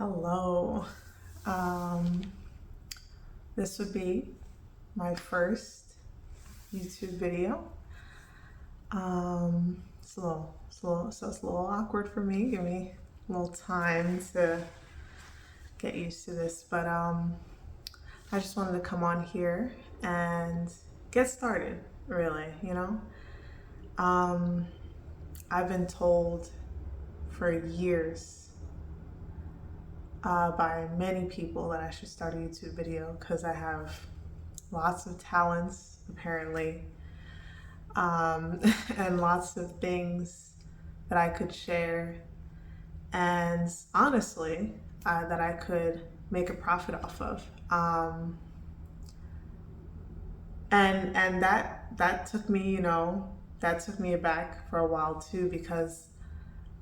Hello. Um, this would be my first YouTube video. So it's a little awkward for me. Give me a little time to get used to this, but I just wanted to come on here and get started. Really, Um, I've been told for years by many people that I should start a YouTube video because I have lots of talents, apparently, and lots of things that I could share, and honestly, that I could make a profit off of. And that took me, that took me aback for a while too, because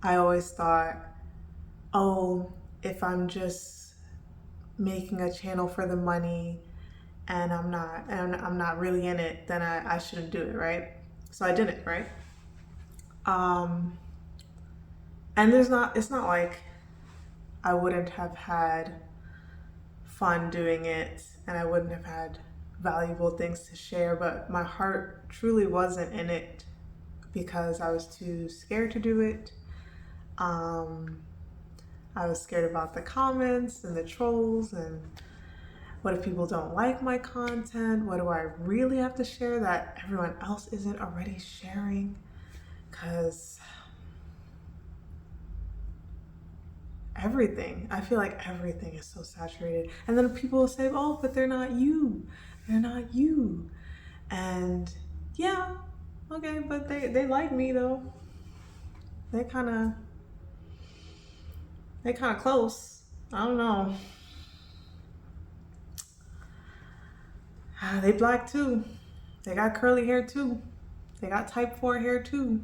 I always thought, oh, if I'm just making a channel for the money and I'm not really in it, then I shouldn't do it, right? So I didn't, right? Um, and it's not like I wouldn't have had fun doing it and I wouldn't have had valuable things to share, but my heart truly wasn't in it because I was too scared to do it. Um, I was scared about the comments and the trolls, and what if people don't like my content? What do I really have to share that everyone else isn't already sharing? Because I feel like everything is so saturated. And then people will say, oh, but they're not you. They're not you. And yeah, okay, but they like me though. They kind of close. I don't know. They black too. They got curly hair too. They got type 4 hair too.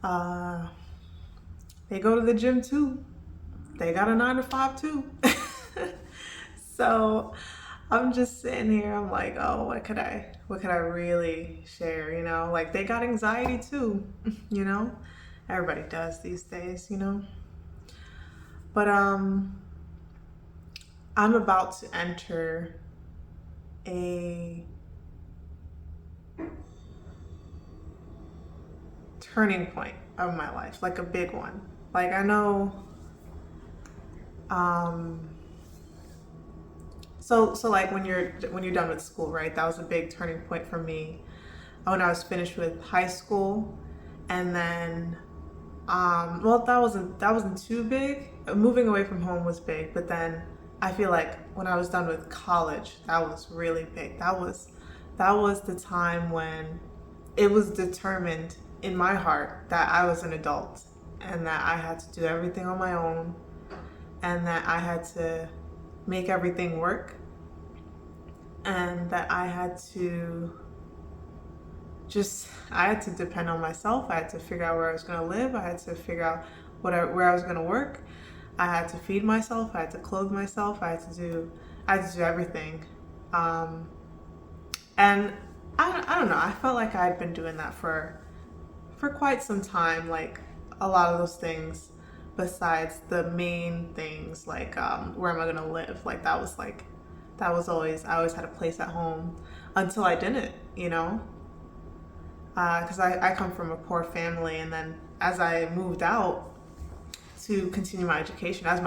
Uh, they go to the gym too. They got a 9 to 5 too. So I'm just sitting here. I'm like, oh, what could I really share? Like they got anxiety too. You know, everybody does these days. But I'm about to enter a turning point of my life, like a big one. Like I know, um, so like when you're done with school, right? That was a big turning point for me when I was finished with high school, and then, well, that wasn't too big. Moving away from home was big, but then I feel like when I was done with college, that was really big. That was the time when it was determined in my heart that I was an adult and that I had to do everything on my own and that I had to make everything work and that I had to depend on myself. I had to figure out where I was going to live. I had to figure out where I was going to work. I had to feed myself. I had to clothe myself. I had to do everything. Um, and I don't know. I felt like I had been doing that for quite some time. Like a lot of those things, besides the main things, like where am I going to live? That was always, I always had a place at home until I didn't, because I come from a poor family, and then as I moved out to continue my education, as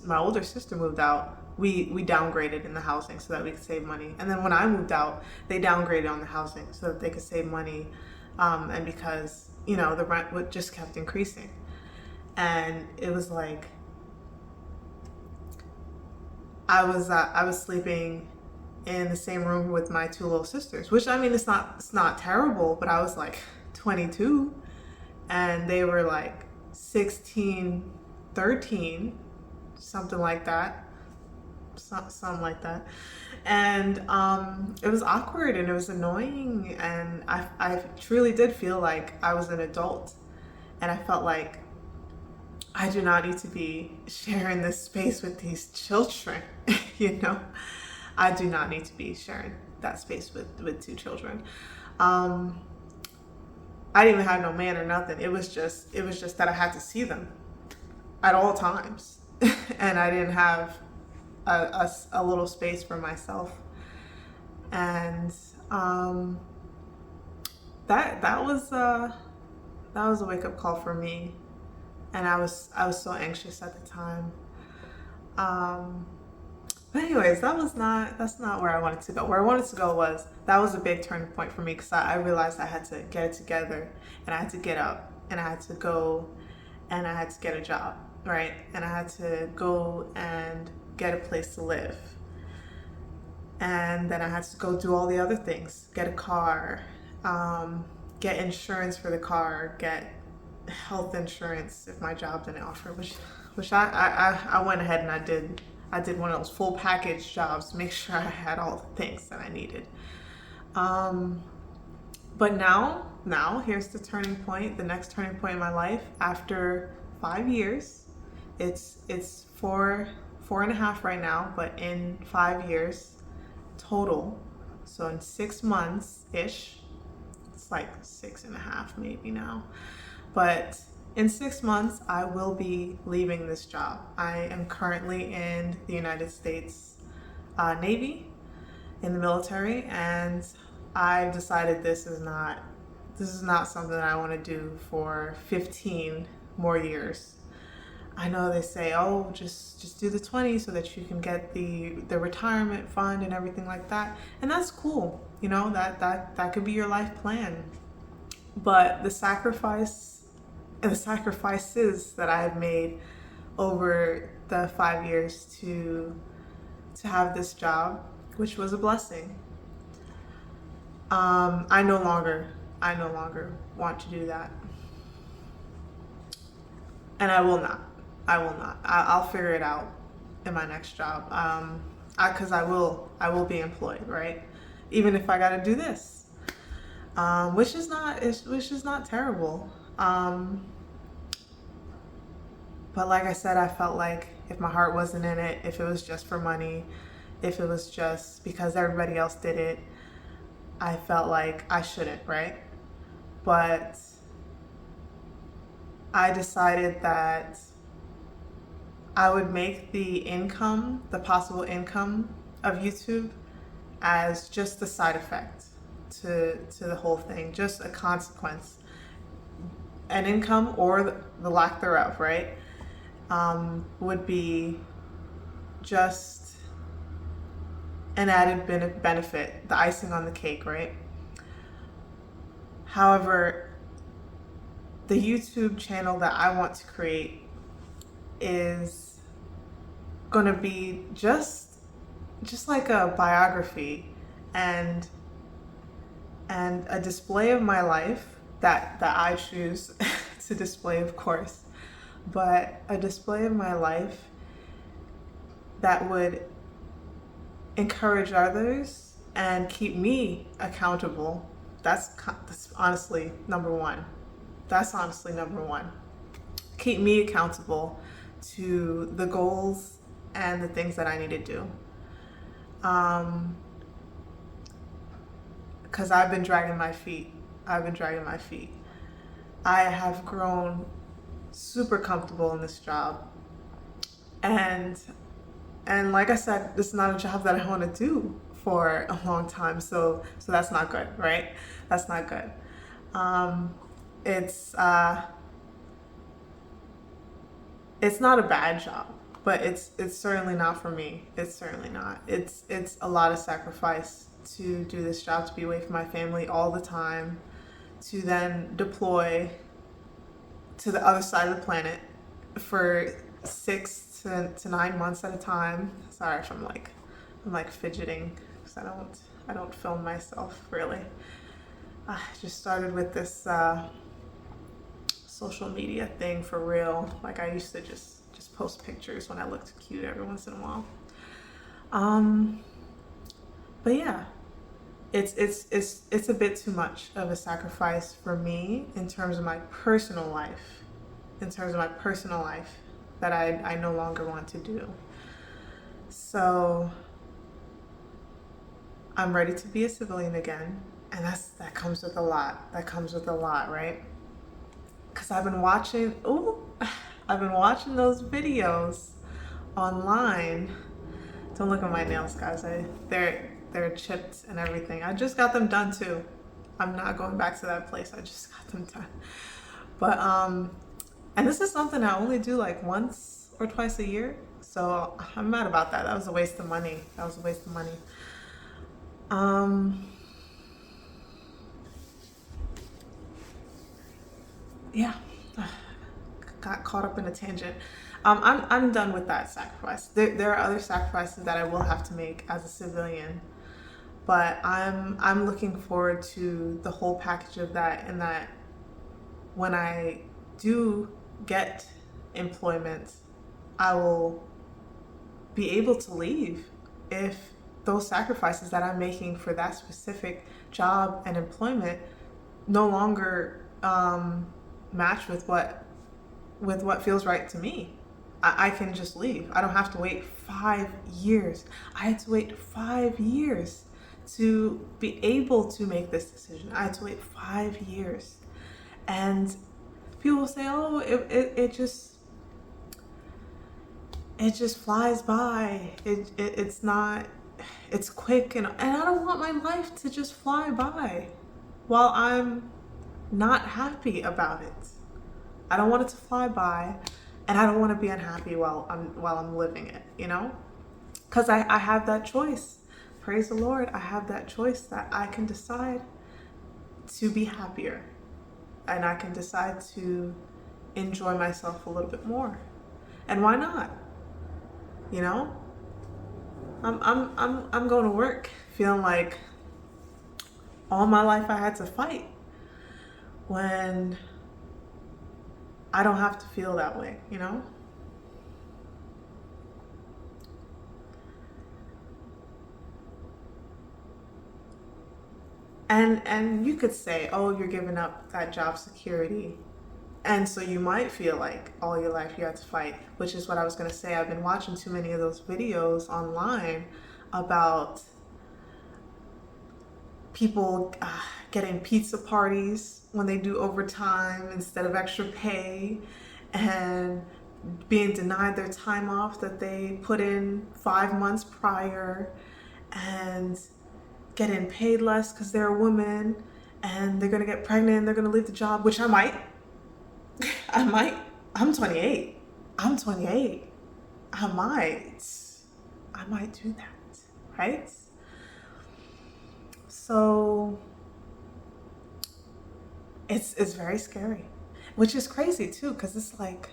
my older sister moved out, we downgraded in the housing so that we could save money, and then when I moved out, they downgraded on the housing so that they could save money, and because the rent would just kept increasing, and it was like I was sleeping in the same room with my two little sisters, which I mean it's not terrible, but I was like 22 and they were like 16, 13, something like that. Something like that. And it was awkward and it was annoying, and I truly did feel like I was an adult, and I felt like I do not need to be sharing this space with these children. you know, I do not need to be sharing that space with two children. Um, I didn't even have no man or nothing. It was just that I had to see them at all times. and I didn't have a little space for myself. And that was a wake up call for me, and I was so anxious at the time. Um, but anyways, that's not where I wanted to go. Where I wanted to go was that was a big turning point for me because I realized I had to get it together, and I had to get up, and I had to go, and I had to get a job, right? And I had to go and get a place to live. And then I had to go do all the other things, get a car, get insurance for the car, get health insurance if my job didn't offer, which I went ahead and I did one of those full package jobs to make sure I had all the things that I needed. But now here's the turning point, the next turning point in my life. After 5 years, it's four and a half right now, but in 5 years total, so in 6 months ish, it's like 6.5 maybe now, but in 6 months I will be leaving this job. I am currently in the United States Navy, in the military, and I've decided this is not something that I want to do for 15 more years. I know they say, oh, just do the 20 so that you can get the retirement fund and everything like that, and that's cool. You know, that could be your life plan. But the sacrifices that I have made over the 5 years to have this job, which was a blessing. I no longer want to do that, and I will not. I'll figure it out in my next job. Because I will be employed, right? Even if I got to do this, which is not terrible. But like I said, I felt like if my heart wasn't in it, if it was just for money, if it was just because everybody else did it, I felt like I shouldn't, right? But I decided that I would make the possible income of YouTube as just a side effect to the whole thing, just a consequence. An income or the lack thereof, right? Would be just an added benefit, the icing on the cake, right? However, the YouTube channel that I want to create is going to be just like a biography and a display of my life that I choose to display, of course, but a display of my life that would encourage others and keep me accountable. That's honestly number one. That's honestly number one. Keep me accountable to the goals and the things that I need to do. Because I've been dragging my feet. I have grown super comfortable in this job. And like I said, this is not a job that I want to do for a long time. So that's not good, right? That's not good. It's not a bad job, but it's certainly not for me. It's certainly not. It's a lot of sacrifice to do this job, to be away from my family all the time, to then deploy to the other side of the planet for 6 to 9 months at a time. Sorry if I'm like fidgeting because I don't film myself really. I just started with this social media thing for real. Like I used to just post pictures when I looked cute every once in a while. But yeah, it's a bit too much of a sacrifice for me in terms of my personal life. That I no longer want to do. So I'm ready to be a civilian again, and that comes with a lot. Right? Because I've been watching those videos online. Don't look at my nails, guys. They're chipped and everything. I just got them done too. I'm not going back to that place. I just got them done. But and this is something I only do like once or twice a year. So I'm mad about that. That was a waste of money. That was a waste of money. Yeah. Got caught up in a tangent. I'm done with that sacrifice. There are other sacrifices that I will have to make as a civilian, but I'm looking forward to the whole package of that, and that when I do get employment, I will be able to leave if those sacrifices that I'm making for that specific job and employment no longer match with what feels right to me. I can just leave. I don't have to wait 5 years. I had to wait 5 years to be able to make this decision. I had to wait 5 years. And people say, oh, it just flies by. It's not, it's quick. And I don't want my life to just fly by while I'm not happy about it. I don't want it to fly by, and I don't want to be unhappy while I'm living it, you know? Because I have that choice. Praise the Lord, I have that choice that I can decide to be happier, and I can decide to enjoy myself a little bit more. And why not? You know? I'm going to work feeling like all my life I had to fight, when I don't have to feel that way, you know? And you could say, oh, you're giving up that job security. And so you might feel like all your life you had to fight, which is what I was going to say. I've been watching too many of those videos online about people getting pizza parties when they do overtime instead of extra pay, and being denied their time off that they put in 5 months prior, and getting paid less because they're a woman, and they're gonna get pregnant and they're gonna leave the job, which I might. I might. I'm 28. I'm 28. I might do that, right? So it's very scary, which is crazy too, because it's like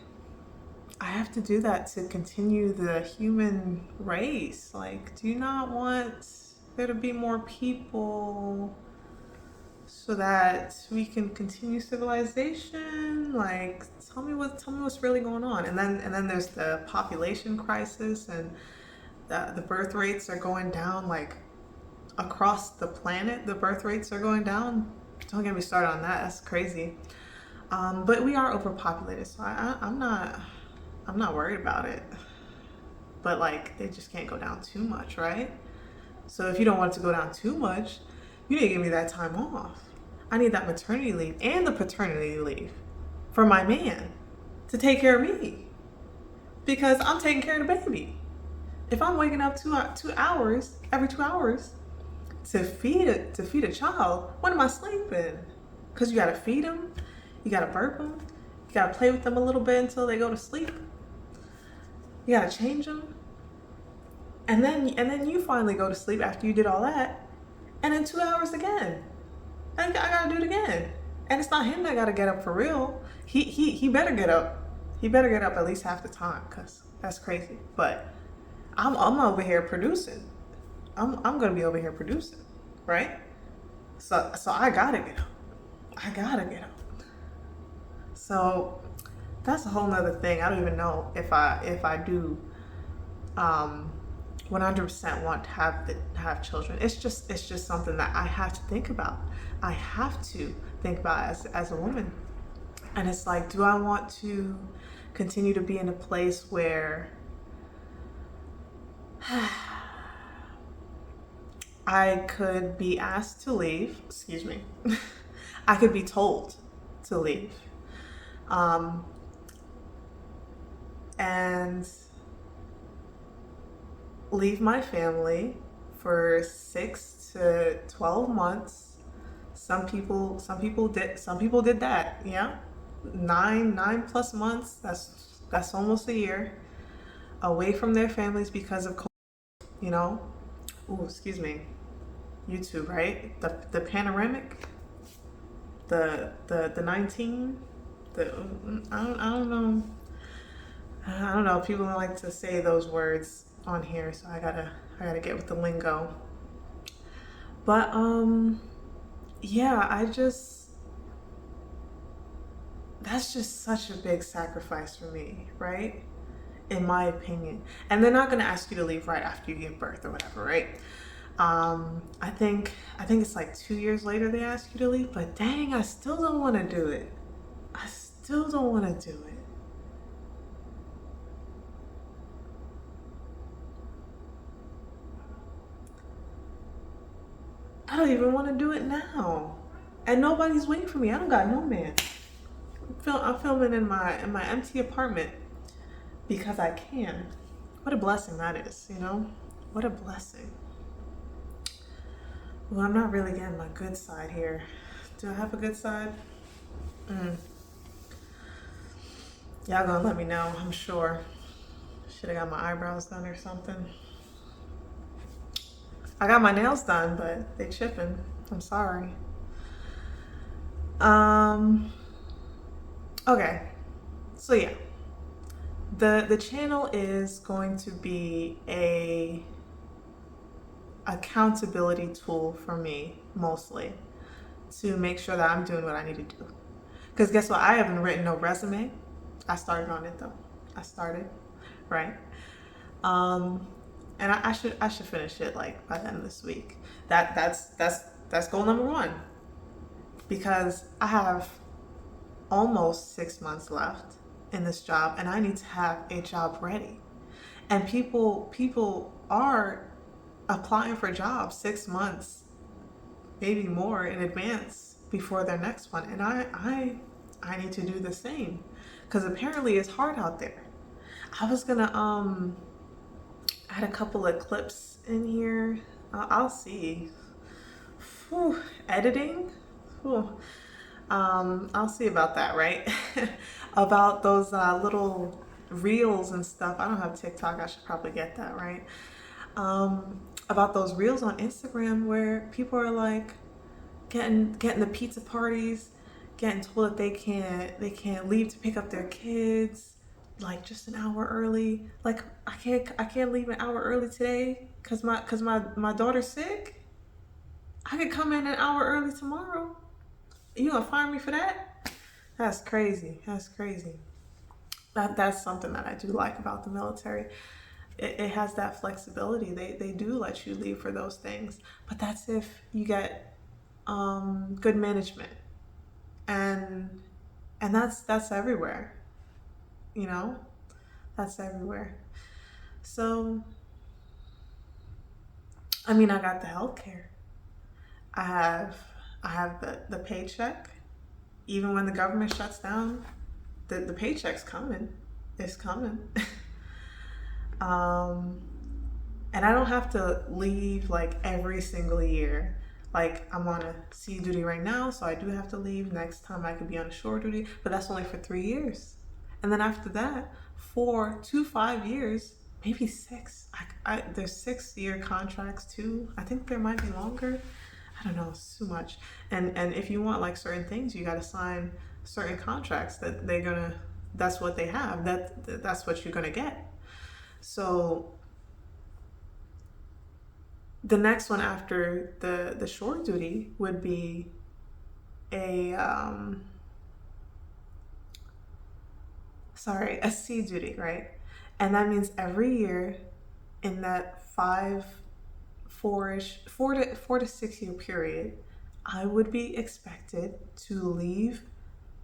I have to do that to continue the human race. Like, do you not want there to be more people so that we can continue civilization? Like, tell me what's really going on. And then there's the population crisis, and the birth rates are going down, like across the planet. The birth rates are going down. Don't get me started on that. That's crazy. But we are overpopulated, so I'm not worried about it. But like, they just can't go down too much, right? So if you don't want it to go down too much, you need to give me that time off. I need that maternity leave and the paternity leave for my man to take care of me, because I'm taking care of the baby. If I'm waking up 2 hours every 2 hours to feed a child, when am I sleeping? Because you gotta feed them, you gotta burp them, you gotta play with them a little bit until they go to sleep. You gotta change them, and then you finally go to sleep after you did all that, and then 2 hours again, and I gotta do it again. And it's not him that gotta get up for real. He better get up. He better get up at least half the time, cause that's crazy. But I'm over here producing. I'm gonna be over here producing, right? So I gotta get up. I gotta get up. So that's a whole nother thing. I don't even know if I do 100% want to have children. It's just something that I have to think about. I have to think about as a woman. And it's like, do I want to continue to be in a place where I could be asked to leave, excuse me, I could be told to leave, and leave my family for 6 to 12 months. Some people did that. Yeah, 9+ months. That's almost a year away from their families because of COVID, you know. Oh, excuse me. YouTube, right? The panoramic, the 19, the I don't know. I don't know. People don't like to say those words on here, so I gotta get with the lingo. But yeah, that's just such a big sacrifice for me, right? In my opinion. And they're not gonna ask you to leave right after you give birth or whatever, right? I think it's like 2 years later they ask you to leave, but dang, I still don't want to do it. I still don't want to do it. I don't even want to do it now. And nobody's waiting for me. I don't got no man. I'm filming in my empty apartment because I can. What a blessing that is, you know? What a blessing. Well, I'm not really getting my good side here. Do I have a good side? Y'all gonna let me know, I'm sure. Should have got my eyebrows done or something. I got my nails done, but they chipping. I'm sorry. Um, okay. So yeah. The channel is going to be a accountability tool for me mostly to make sure that I'm doing what I need to do. Because guess what? I haven't written no resume. I started on it though. I started, right? Um, and I should finish it like by the end of this week. That's goal number one because I have almost 6 months left in this job, and I need to have a job ready. And people are applying for jobs 6 months, maybe more in advance before their next one, and I need to do the same because apparently it's hard out there. I was gonna add a couple of clips in here. I'll see. Whew, editing. Whew. I'll see about that, right? About those little reels and stuff. I don't have TikTok. I should probably get that, right? About those reels on Instagram where people are like getting the pizza parties, getting told that they can't leave to pick up their kids like just an hour early. Like I can't leave an hour early today cuz my daughter's sick. I could come in an hour early tomorrow. You gonna fire me for that? That's crazy. That's crazy. That's something that I do like about the military. It has that flexibility. They do let you leave for those things, but that's if you get good management, and that's everywhere. You know, that's everywhere. So I mean, I got the healthcare. I have I have the paycheck. Even when the government shuts down, the paycheck's coming. It's coming. um, and I don't have to leave like every single year. Like I'm on a sea duty right now, so I do have to leave. Next time I could be on a shore duty, but that's only for 3 years. And then after that, 4 to 5 years, maybe six. There's 6 year contracts too. I think there might be longer. I don't know, it's too much. And if you want like certain things, you got to sign certain contracts that they're gonna. That's what they have. That's what you're gonna get. So the next one after the shore duty would be a a sea duty, right? And that means every year in that 4 to 6 year period, I would be expected to leave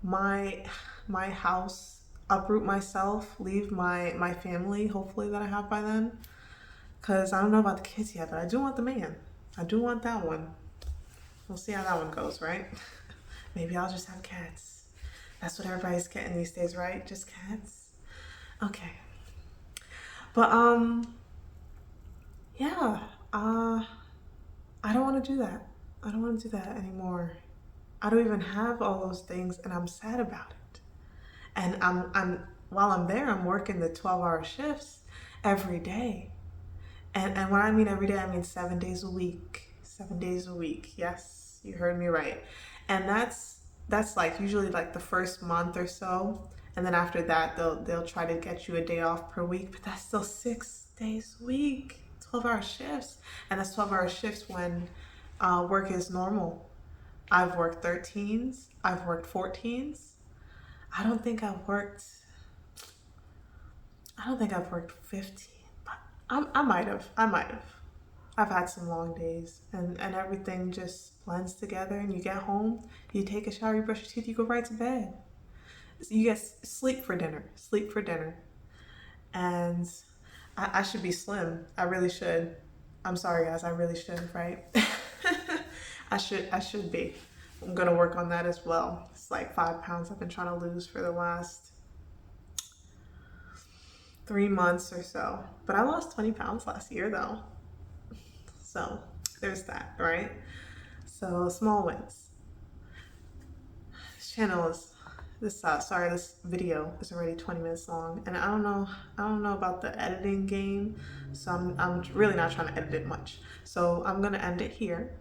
my my house, uproot myself, leave my family, hopefully that I have by then. Cause I don't know about the kids yet, but I do want the man. I do want that one. We'll see how that one goes, right? Maybe I'll just have cats. That's what everybody's getting these days, right? Just cats. Okay. But yeah, uh, I don't want to do that. I don't want to do that anymore. I don't even have all those things, and I'm sad about it. And while I'm there, I'm working the 12-hour shifts every day. And when I mean every day, I mean 7 days a week. 7 days a week. Yes, you heard me right. And that's like usually like the first month or so. And then after that, they'll try to get you a day off per week, but that's still 6 days a week, 12-hour shifts. And that's 12-hour shifts when work is normal. I've worked 13s, I've worked 14s. I don't think I've worked I don't think I've worked 15, but I might have. I might have. I've had some long days, and everything just blends together, and you get home, you take a shower, you brush your teeth, you go right to bed. So you get sleep for dinner, sleep for dinner. And I should be slim. I really should. I'm sorry, guys, I really should, right? I should be. I'm gonna work on that as well. It's like 5 pounds I've been trying to lose for the last 3 months or so. But I lost 20 pounds last year though. So there's that, right? So small wins. This channel is this video is already 20 minutes long, and I don't know about the editing game, so I'm really not trying to edit it much. So I'm gonna end it here.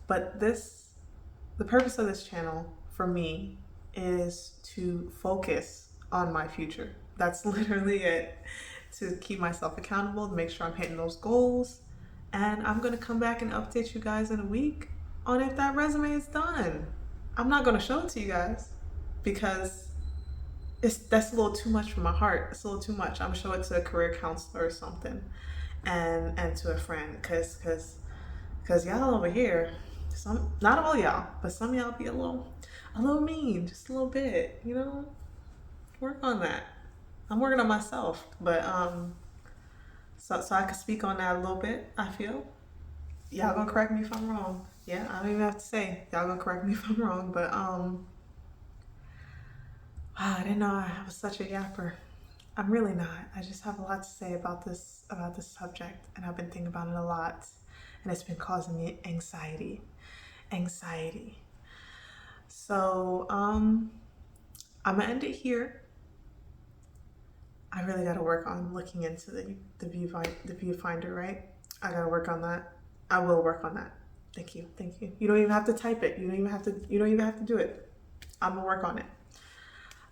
But the purpose of this channel for me is to focus on my future. That's literally it. To keep myself accountable, to make sure I'm hitting those goals. And I'm gonna come back and update you guys in a week on if that resume is done. I'm not gonna show it to you guys because that's a little too much for my heart. It's a little too much. I'm gonna show it to a career counselor or something, and to a friend, cause y'all over here, some, not all y'all, but some y'all be a little mean, just a little bit, Work on that. I'm working on myself, but so I can speak on that a little bit. I feel y'all gonna correct me if I'm wrong. Yeah, I don't even have to say y'all gonna correct me if I'm wrong, but wow, I didn't know I was such a yapper. I'm really not. I just have a lot to say about this subject, and I've been thinking about it a lot, and it's been causing me anxiety. So I'm gonna end it here. I really gotta work on looking into the viewfinder, right? I gotta work on that. I will work on that. Thank you. You don't even have to type it. You don't even have to do it. I'm gonna work on it.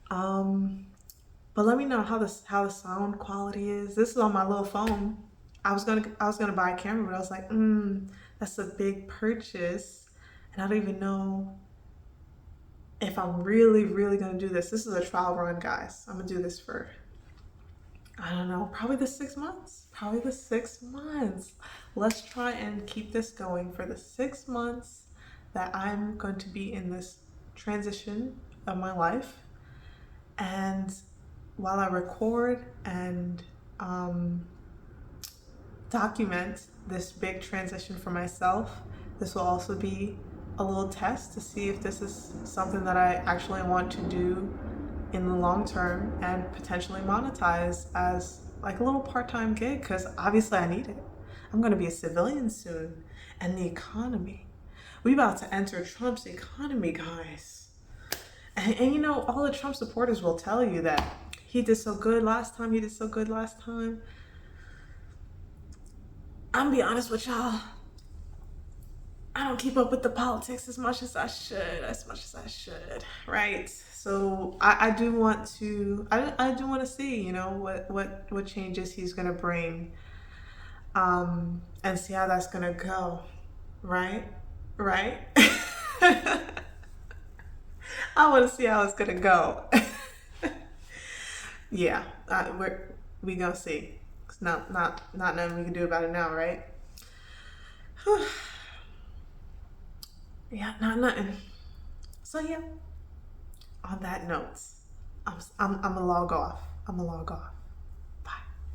But let me know how the sound quality is. This is on my little phone. I was gonna buy a camera, but I was like, that's a big purchase, and I don't even know if I'm really gonna do this. This is a trial run, guys. I'm gonna do this for, I don't know, probably the 6 months. Let's try and keep this going for the 6 months that I'm going to be in this transition of my life. And while I record and document this big transition for myself, this will also be a little test to see if this is something that I actually want to do in the long term and potentially monetize as like a little part-time gig, because obviously I need it. I'm going to be a civilian soon, and the economy. We about to enter Trump's economy, guys. And all the Trump supporters will tell you that he did so good last time. I'm gonna be honest with y'all. I don't keep up with the politics as much as I should, right? So I do want to see, what changes he's gonna bring, and see how that's gonna go, right? I want to see how it's gonna go. Yeah, we gonna see. It's not nothing we can do about it now, right? Yeah, not nothing. So yeah. On that note, I'm gonna log off.